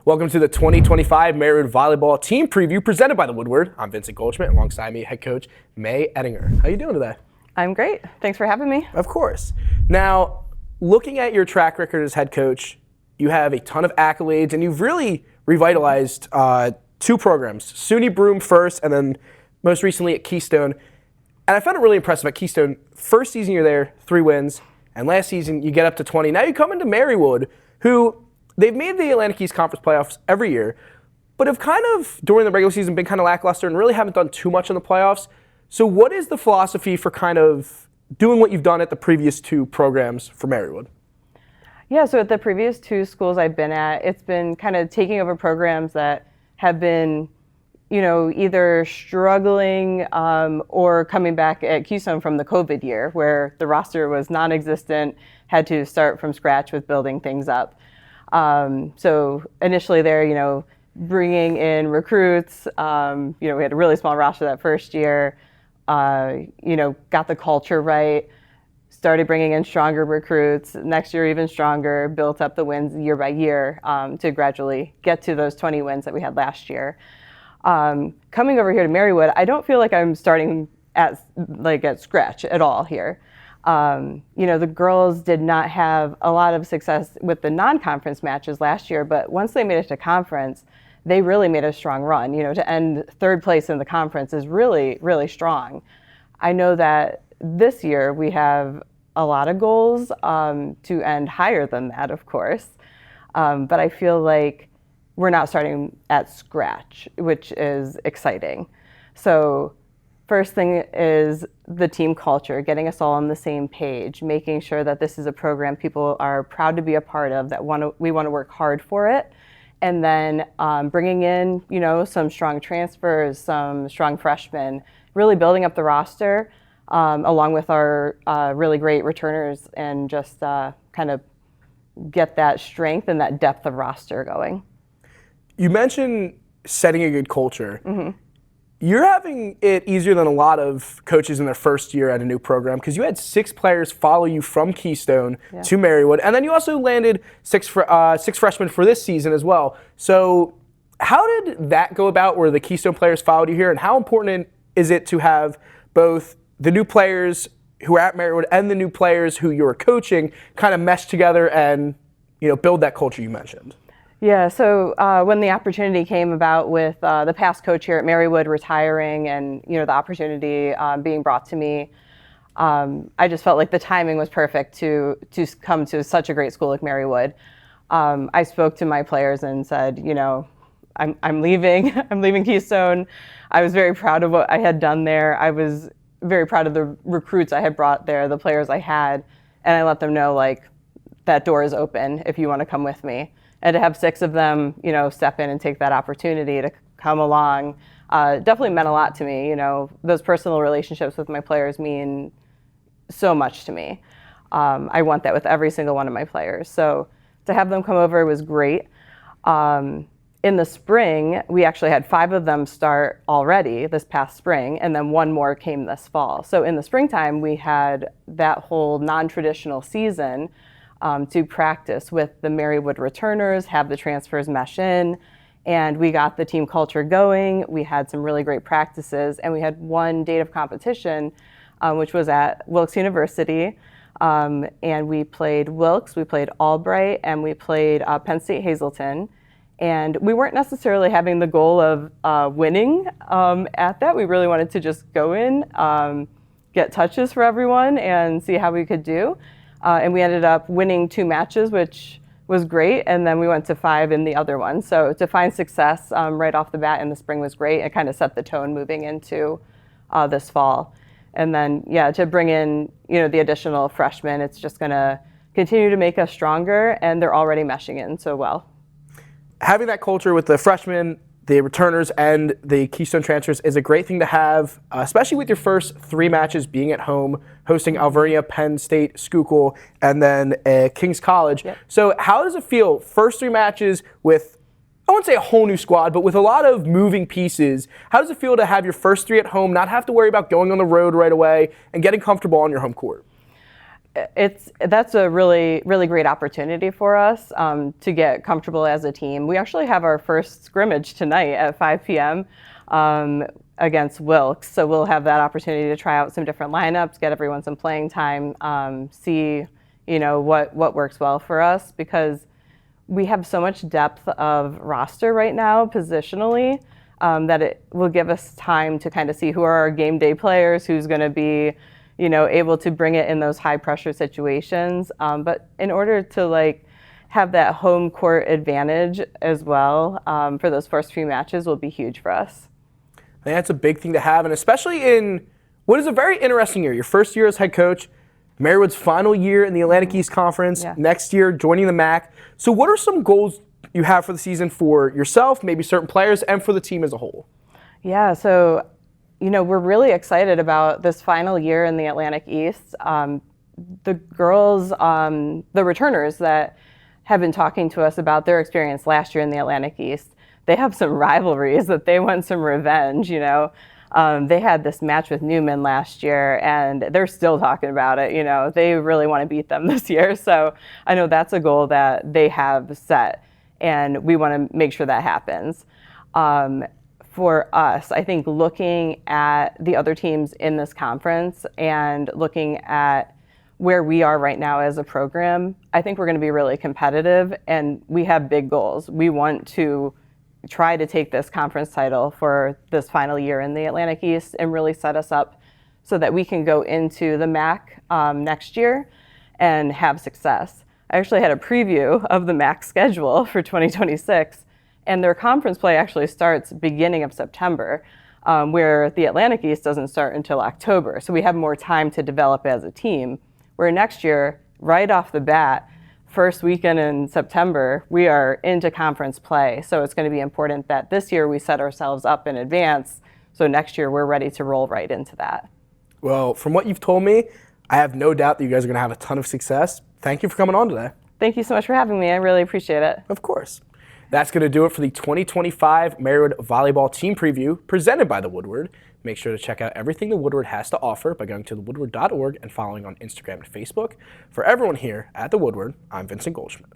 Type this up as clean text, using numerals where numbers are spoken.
Welcome to the 2025 Marywood Volleyball Team Preview presented by the Woodward. I'm Vincent Goldschmidt, alongside me, head coach Mae Eddinger. How you doing today? I'm great. Thanks for having me. Of course. Now, looking at your track record as head coach, you have a ton of accolades, and you've really revitalized two programs, SUNY Broome first, and then most recently at Keystone. And I found it really impressive at Keystone. First season you're there, 3 wins, and last season you get up to 20. Now you come into Marywood, who they've made the Atlantic East Conference playoffs every year, but have kind of, during the regular season, been kind of lackluster and really haven't done too much in the playoffs. So what is the philosophy for kind of doing what you've done at the previous 2 programs for Marywood? Yeah, so at the previous 2 schools I've been at, it's been kind of taking over programs that have been, either struggling or coming back at Keystone from the COVID year, where the roster was non-existent, had to start from scratch with building things up. So initially there, bringing in recruits, we had a really small roster that first year, got the culture right, started bringing in stronger recruits, next year even stronger, built up the wins year by year to gradually get to those 20 wins that we had last year. Coming over here to Marywood, I don't feel like I'm starting at scratch at all here. The girls did not have a lot of success with the non-conference matches last year, but once they made it to conference, they really made a strong run. To end 3rd place in the conference is really, really strong. I know that this year we have a lot of goals to end higher than that, of course, but I feel like we're not starting at scratch, which is exciting. So first thing is the team culture, getting us all on the same page, making sure that this is a program people are proud to be a part of, that we want to work hard for it. And then bringing in, some strong transfers, some strong freshmen, really building up the roster along with our really great returners, and just kind of get that strength and that depth of roster going. You mentioned setting a good culture. Mm-hmm. You're having it easier than a lot of coaches in their first year at a new program, because you had 6 players follow you from Keystone to Marywood, and then you also landed 6 freshmen for this season as well. So how did that go about, where the Keystone players followed you here, and how important is it to have both the new players who are at Marywood and the new players who you're coaching kind of mesh together and build that culture you mentioned? Yeah, so when the opportunity came about with the past coach here at Marywood retiring, and the opportunity being brought to me, I just felt like the timing was perfect to come to such a great school like Marywood. I spoke to my players and said, I'm leaving. I'm leaving Keystone. I was very proud of what I had done there. I was very proud of the recruits I had brought there, the players I had, and I let them know, that door is open if you want to come with me. And to have 6 of them, step in and take that opportunity to come along, definitely meant a lot to me. Those personal relationships with my players mean so much to me. I want that with every single one of my players. So to have them come over was great. In the spring, we actually had 5 of them start already this past spring, and then 1 more came this fall. So in the springtime, we had that whole non-traditional season to practice with the Marywood returners, have the transfers mesh in, and we got the team culture going. We had some really great practices, and we had 1 date of competition, which was at Wilkes University, and we played Wilkes, we played Albright, and we played Penn State Hazleton. And we weren't necessarily having the goal of winning at that. We really wanted to just go in, get touches for everyone, and see how we could do. And we ended up winning 2 matches, which was great. And then we went to 5 in the other one. So to find success right off the bat in the spring was great. It kind of set the tone moving into this fall. And then, to bring in, the additional freshmen, it's just going to continue to make us stronger. And they're already meshing in so well. Having that culture with the freshmen, the returners, and the Keystone transfers is a great thing to have, especially with your first 3 matches being at home, hosting Alvernia, Penn State, Schuylkill, and then King's College. Yep. So how does it feel, first 3 matches with, I wouldn't say a whole new squad, but with a lot of moving pieces? How does it feel to have your first 3 at home, not have to worry about going on the road right away, and getting comfortable on your home court? That's a really great opportunity for us to get comfortable as a team. We actually have our first scrimmage tonight at 5 p.m. Against Wilkes, so we'll have that opportunity to try out some different lineups, get everyone some playing time, see what works well for us, because we have so much depth of roster right now positionally that it will give us time to kind of see who are our game day players, who's going to be able to bring it in those high pressure situations. But in order to have that home court advantage as well for those first few matches will be huge for us. I think that's a big thing to have, and especially in what is a very interesting year. Your first year as head coach, Marywood's final year in the Atlantic East Conference, next year joining the MAC. So what are some goals you have for the season for yourself, maybe certain players, and for the team as a whole? Yeah, so we're really excited about this final year in the Atlantic East. The girls, the returners that have been talking to us about their experience last year in the Atlantic East, they have some rivalries that they want some revenge. They had this match with Newman last year, and they're still talking about it. They really want to beat them this year. So I know that's a goal that they have set, and we want to make sure that happens. For us, I think looking at the other teams in this conference and looking at where we are right now as a program, I think we're going to be really competitive, and we have big goals. We want to try to take this conference title for this final year in the Atlantic East and really set us up so that we can go into the MAC next year and have success. I actually had a preview of the MAC schedule for 2026, and their conference play actually starts beginning of September, where the Atlantic East doesn't start until October. So we have more time to develop as a team, where next year, right off the bat, first weekend in September, we are into conference play. So it's going to be important that this year we set ourselves up in advance, so next year we're ready to roll right into that. Well, from what you've told me, I have no doubt that you guys are going to have a ton of success. Thank you for coming on today. Thank you so much for having me. I really appreciate it. Of course. That's going to do it for the 2025 Marywood Volleyball Team Preview presented by the Woodward. Make sure to check out everything the Woodward has to offer by going to thewoodward.org and following on Instagram and Facebook. For everyone here at the Woodward, I'm Vincent Goldschmidt.